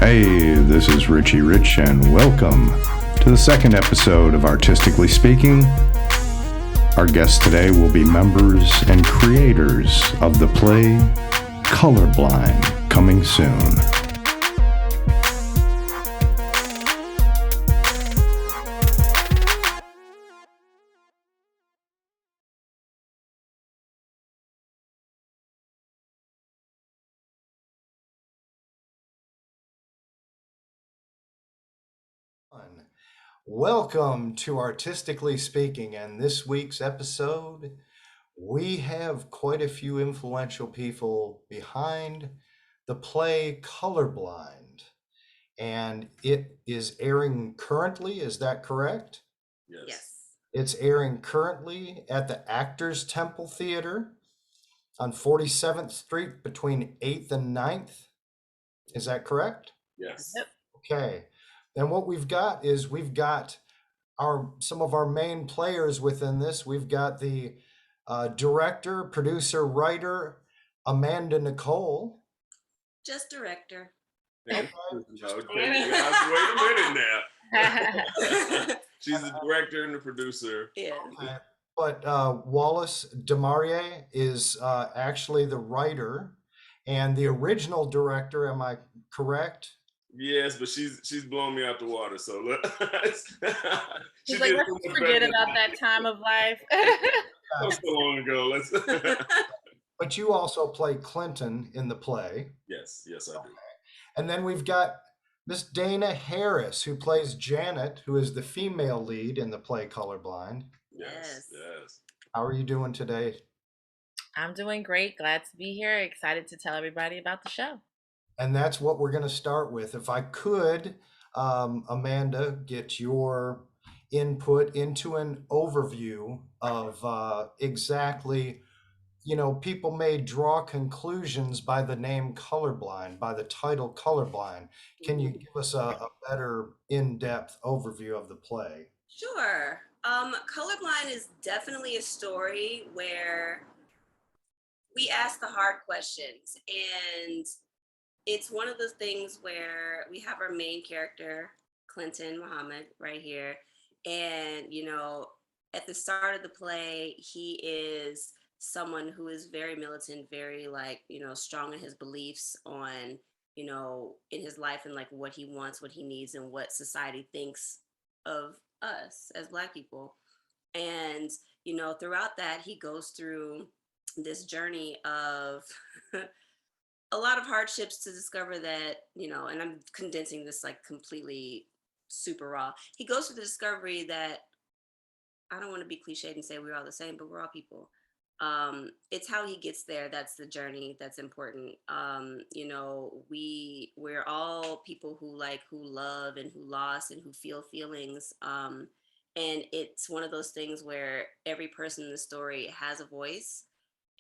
Hey, this is Richie Rich, and welcome to the second episode of Artistically Speaking. Our guests today will be members and creators of the play Colorblind, coming soon. Welcome to Artistically Speaking, and this week's episode, we have quite a few influential people behind the play Colorblind, and it is airing currently. Is that correct? Yes. It's airing currently at the Actors Temple Theater on 47th Street between 8th and 9th. Is that correct? Yes. Yep. Okay. And what we've got is we've got some of our main players within this. We've got the director, producer, writer, Amanda Nicole. Just director. Okay. No, wait a minute now. She's the director and the producer. Yeah. Okay. But Wallace Demarie is actually the writer and the original director. Am I correct? Yes, but she's blown me out the water. So She's like, let's forget about that time of life. That was so long ago. But you also play Clinton in the play. Yes, I do. And then we've got Miss Dana Harris, who plays Janet, who is the female lead in the play Colorblind. Yes. How are you doing today? I'm doing great. Glad to be here. Excited to tell everybody about the show. And that's what we're going to start with. If I could, Amanda, get your input into an overview of exactly, people may draw conclusions by the name Colorblind, by the title Colorblind. Can you give us a better in-depth overview of the play? Sure. Colorblind is definitely a story where we ask the hard questions, and it's one of those things where we have our main character, Clinton Muhammad, right here. And, at the start of the play, he is someone who is very militant, very strong in his beliefs on, in his life and like what he wants, what he needs, and what society thinks of us as Black people. And, throughout that, he goes through this journey of a lot of hardships to discover that, and I'm condensing this like completely super raw. He goes through the discovery that I don't want to be cliched and say we're all the same, but we're all people. It's how he gets there. That's the journey that's important. We're all people who love and who lost and who feel feelings. And it's one of those things where every person in the story has a voice,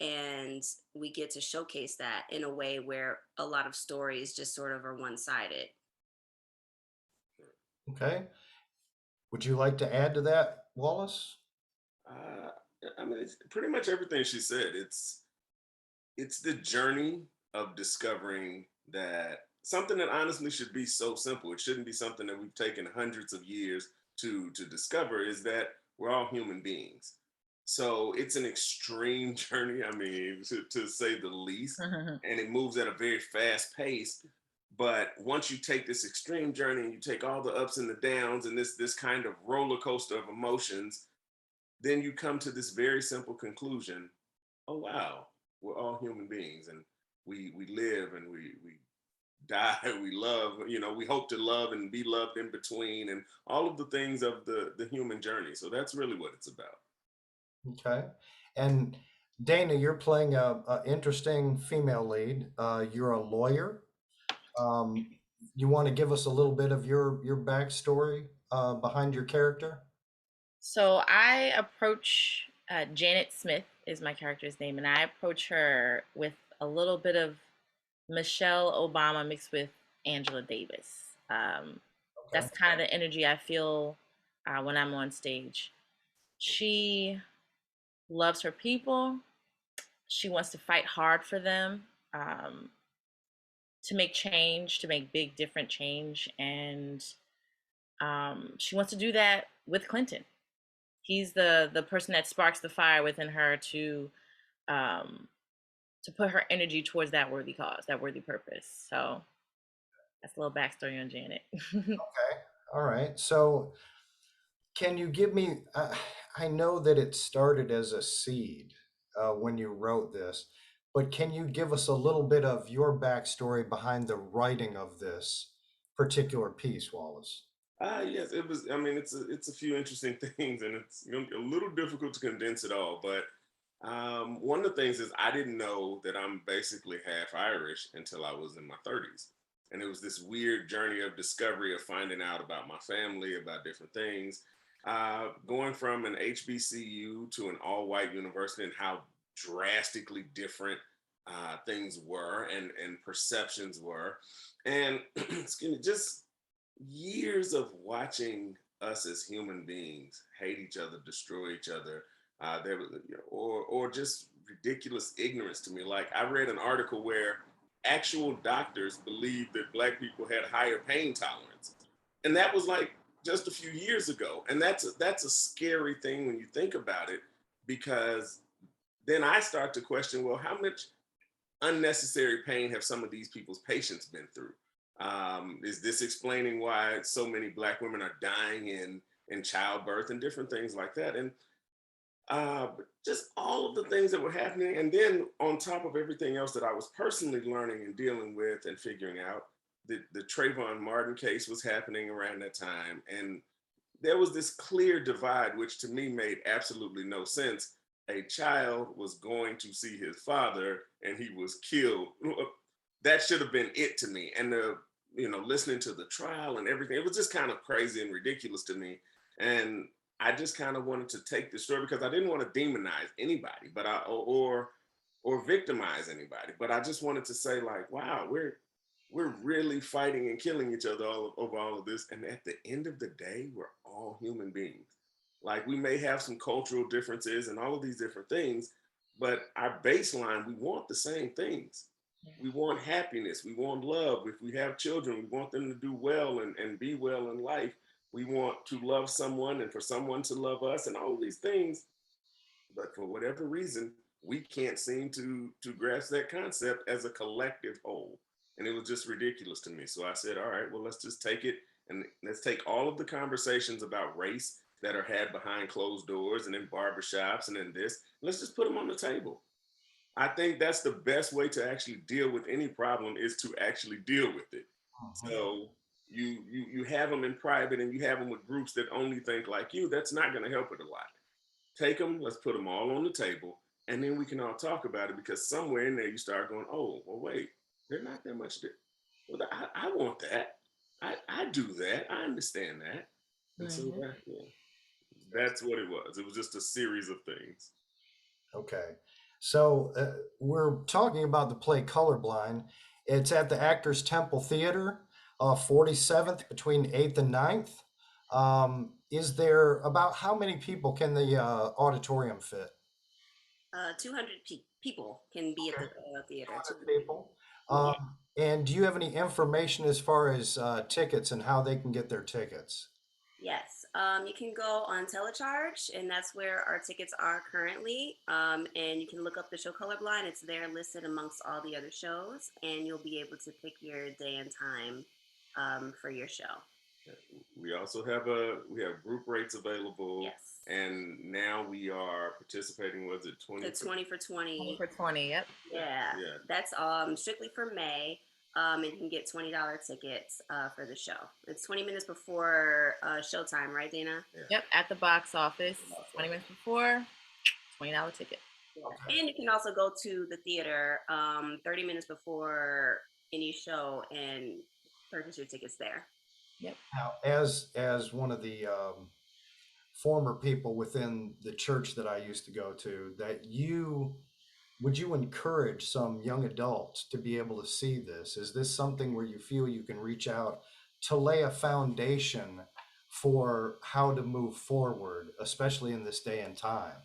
and we get to showcase that in a way where a lot of stories just sort of are one-sided. Okay. Would you like to add to that, Wallace? It's pretty much everything she said. It's the journey of discovering that something that honestly should be so simple. It shouldn't be something that we've taken hundreds of years to discover, is that we're all human beings. So it's an extreme journey, to say the least, and it moves at a very fast pace. But once you take this extreme journey and you take all the ups and the downs and this kind of roller coaster of emotions, then you come to this very simple conclusion. Oh, wow, we're all human beings, and we live and we die, we love, we hope to love and be loved in between, and all of the things of the human journey. So that's really what it's about. Okay. And Dana, you're playing a interesting female lead. You're a lawyer. You want to give us a little bit of your backstory behind your character? So I approach Janet Smith is my character's name, and I approach her with a little bit of Michelle Obama mixed with Angela Davis. That's kind of the energy I feel when I'm on stage. She loves her people. She wants to fight hard for them. to make change, to make big, different change, and she wants to do that with Clinton. He's the person that sparks the fire within her um, to put her energy towards that worthy cause, that worthy purpose. So that's a little backstory on Janet. Okay. All right. So can you give me, I know that it started as a seed when you wrote this, but can you give us a little bit of your backstory behind the writing of this particular piece, Wallace? Yes, it was. I mean, it's a few interesting things, and it's gonna be a little difficult to condense it all. But one of the things is I didn't know that I'm basically half Irish until I was in my 30s, and it was this weird journey of discovery of finding out about my family, about different things, going from an HBCU to an all-white university, and how drastically different things were and perceptions were, and excuse me, just years of watching us as human beings hate each other, destroy each other. There was, or just ridiculous ignorance to me. Like I read an article where actual doctors believed that Black people had higher pain tolerance, and that was like just a few years ago. And that's a scary thing when you think about it, because then I start to question, well, how much unnecessary pain have some of these people's patients been through? Is this explaining why so many Black women are dying in childbirth and different things like that? And just all of the things that were happening. And then on top of everything else that I was personally learning and dealing with and figuring out, the Trayvon Martin case was happening around that time. And there was this clear divide, which to me made absolutely no sense. A child was going to see his father and he was killed. That should have been it to me. And listening to the trial and everything, it was just kind of crazy and ridiculous to me. And I just kind of wanted to take the story because I didn't want to demonize anybody, but or victimize anybody. But I just wanted to say, like, wow, we're really fighting and killing each other over all of this. And at the end of the day, we're all human beings. Like we may have some cultural differences and all of these different things, but our baseline, we want the same things. We want happiness. We want love. If we have children, we want them to do well and be well in life. We want to love someone and for someone to love us and all of these things. But for whatever reason, we can't seem to grasp that concept as a collective whole. And it was just ridiculous to me. So I said, all right, well, let's just take it and let's take all of the conversations about race that are had behind closed doors and in barbershops and in this, let's just put them on the table. I think that's the best way to actually deal with any problem is to actually deal with it. Mhm. So you have them in private and you have them with groups that only think like you. That's not going to help it a lot. Take them, let's put them all on the table, and then we can all talk about it because somewhere in there you start going, oh, well, wait, they're not that much. Well, I want that. I do that. I understand that. And so Mhm. that's what it was. It was just a series of things. Okay. So we're talking about the play Colorblind. It's at the Actors Temple Theater, 47th between 8th and 9th. Is there about how many people can the auditorium fit? 200 people can be at the theater. 200 200 people. people. And do you have any information as far as tickets and how they can get their tickets? Yes, you can go on Telecharge, and that's where our tickets are currently. And you can look up the show Colorblind. It's there listed amongst all the other shows, and you'll be able to pick your day and time for your show. We also we have group rates available, Yes, and now we are participating. Was it the 20? 20 for 20 20. for 20. Yep. Yeah, Yeah. that's strictly for May. And you can get $20 tickets for the show. It's 20 minutes before showtime, right, Dana? Yeah. Yep. At the box office, 20 minutes before, $20 ticket. Yeah. And you can also go to the theater 30 minutes before any show and purchase your tickets there. Yep. Now, as one of the former people within the church that I used to go to, that you would you encourage some young adults to be able to see this? Is this something where you feel you can reach out to lay a foundation for how to move forward, especially in this day and time?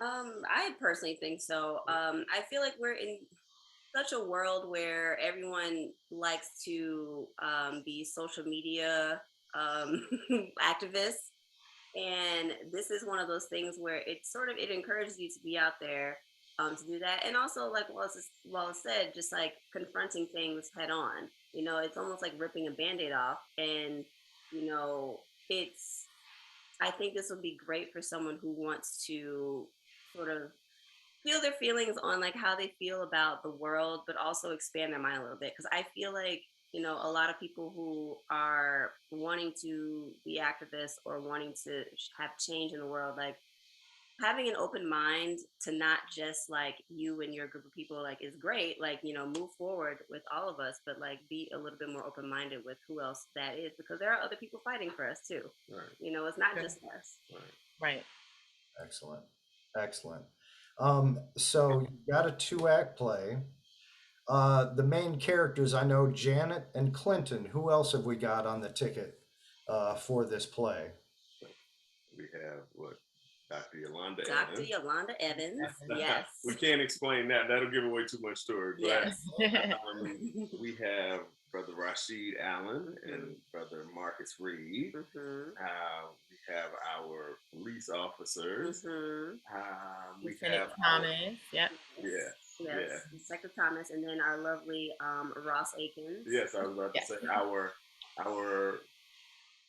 I personally think so. I feel like we're in. such a world where everyone likes to be social media activists, and this is one of those things where it encourages you to be out there to do that, and also like Wallace said, just like confronting things head on. It's almost like ripping a band-aid off, and you know it's I think this would be great for someone who wants to sort of feel their feelings on like how they feel about the world, but also expand their mind a little bit. Because I feel like a lot of people who are wanting to be activists or wanting to have change in the world, like having an open mind to not just like you and your group of people like is great, like move forward with all of us, but like be a little bit more open minded with who else that is, because there are other people fighting for us too. Right. It's not Okay. just us. Right. Excellent. Excellent. So you've got a two-act play. The main characters, I know Janet and Clinton. Who else have we got on the ticket for this play? We have what? Dr. Yolanda Dr. Evans. Yolanda Evans. Yes. We can't explain that. That'll give away too much story. But Yes. we have Brother Rashid Allen and Brother Marcus Reed. Mhm. We have our police officers. Mhm. We Lieutenant have Thomas. Yep. Yes. Inspector Thomas, and then our lovely Ross Akins. Yes, I was about to Yes. say our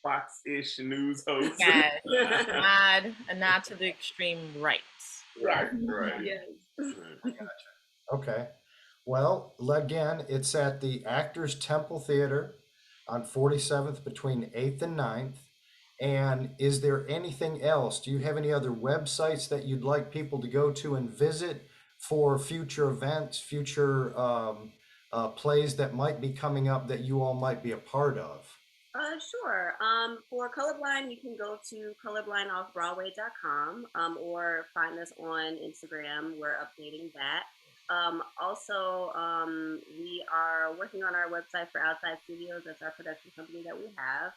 Fox-ish news host. Yes. A nod to the extreme right. Right. Yes. Okay. Well, again, it's at the Actors Temple Theater on 47th between 8th and 9th. And is there anything else? Do you have any other websites that you'd like people to go to and visit for future events, future plays that might be coming up that you all might be a part of? Sure. For Colorblind, you can go to colorblindoffbroadway.com or find us on Instagram. We're updating that. Also, we are working on our website for Outside Studios. That's our production company that we have.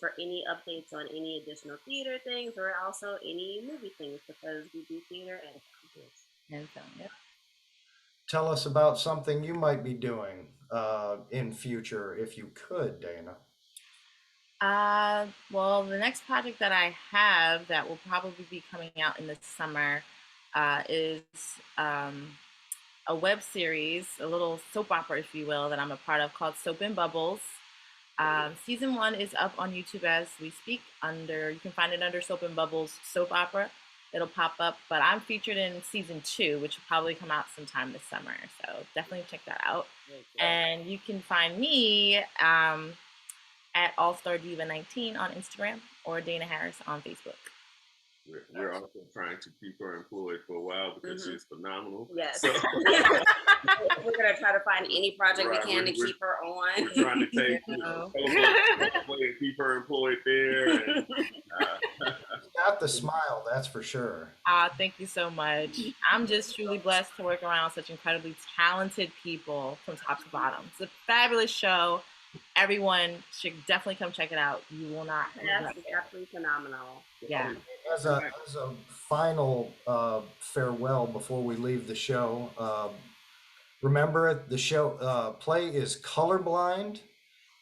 For any updates on any additional theater things or also any movie things, because we do theater and film. And so, yep. Tell us about something you might be doing in future, if you could, Dana. Well, the next project that I have that will probably be coming out in the summer is a web series, a little soap opera, if you will, that I'm a part of called Soap and Bubbles. Season 1 is up on YouTube as we speak. You can find it under Soap and Bubbles Soap Opera. It'll pop up, but I'm featured in season 2, which will probably come out sometime this summer. So definitely check that out. And you can find me at All-Star Diva 19 on Instagram or Dana Harris on Facebook. We're also trying to keep her employed for a while because she's phenomenal. Yes. So, we're going to try to find any project we can to keep her on. We're trying to take, keep her employed there. And, Got the smile, that's for sure. Thank you so much. I'm just truly blessed to work around such incredibly talented people from top to bottom. It's a fabulous show. Everyone should definitely come check it out. You will not. Yes, it's absolutely phenomenal. Yeah. As a final farewell before we leave the show, remember the show play is Colorblind,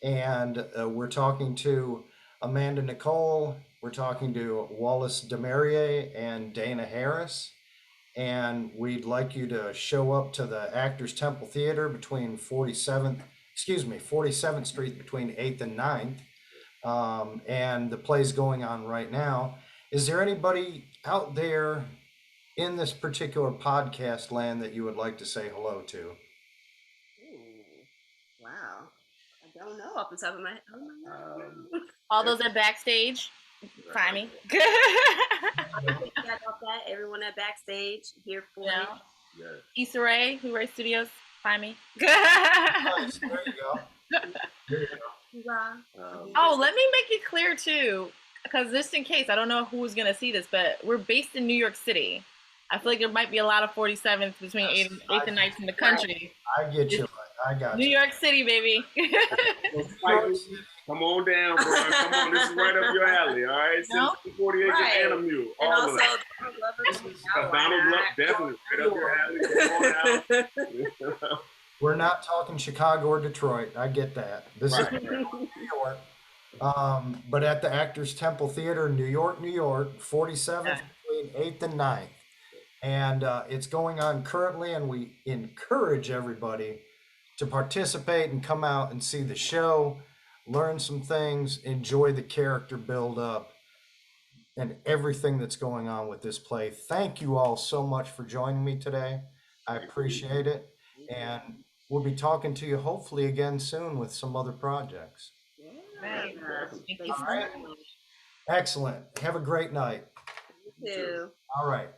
and we're talking to Amanda Nicole, we're talking to Wallace Demarier and Dana Harris, and we'd like you to show up to the Actors Temple Theater between 47th Street between 8th and 9th. And the play's going on right now. Is there anybody out there in this particular podcast land that you would like to say hello to? Ooh, wow. I don't know off the top of my head. All those at backstage, find me. Everyone at backstage here for Yeah. me. Issa Rae, Who Ray Studios, find me. Nice. There you go. There you go. Oh, let me make it clear too, because just in case, I don't know who's gonna see this, but we're based in New York City. I feel like there might be a lot of 47th between 8th and 9th in the country. I get you. I got New you. York City, baby. Come on down, bro. Come on, this is right up your alley. All right, 48 right. Animal, And also love a This is cookout, Donald Glover, why definitely right up your alley. Come on out. we're not talking Chicago or Detroit. I get that. This is Right. New York. But at the Actors Temple Theater, New York, 47th between 8th and 9th. And it's going on currently, and we encourage everybody to participate and come out and see the show, learn some things, enjoy the character build up, and everything that's going on with this play. Thank you all so much for joining me today. I appreciate it. And we'll be talking to you hopefully again soon with some other projects. Right. Thank Thank you you so so much. much. Excellent. Have a great night. You too. All right.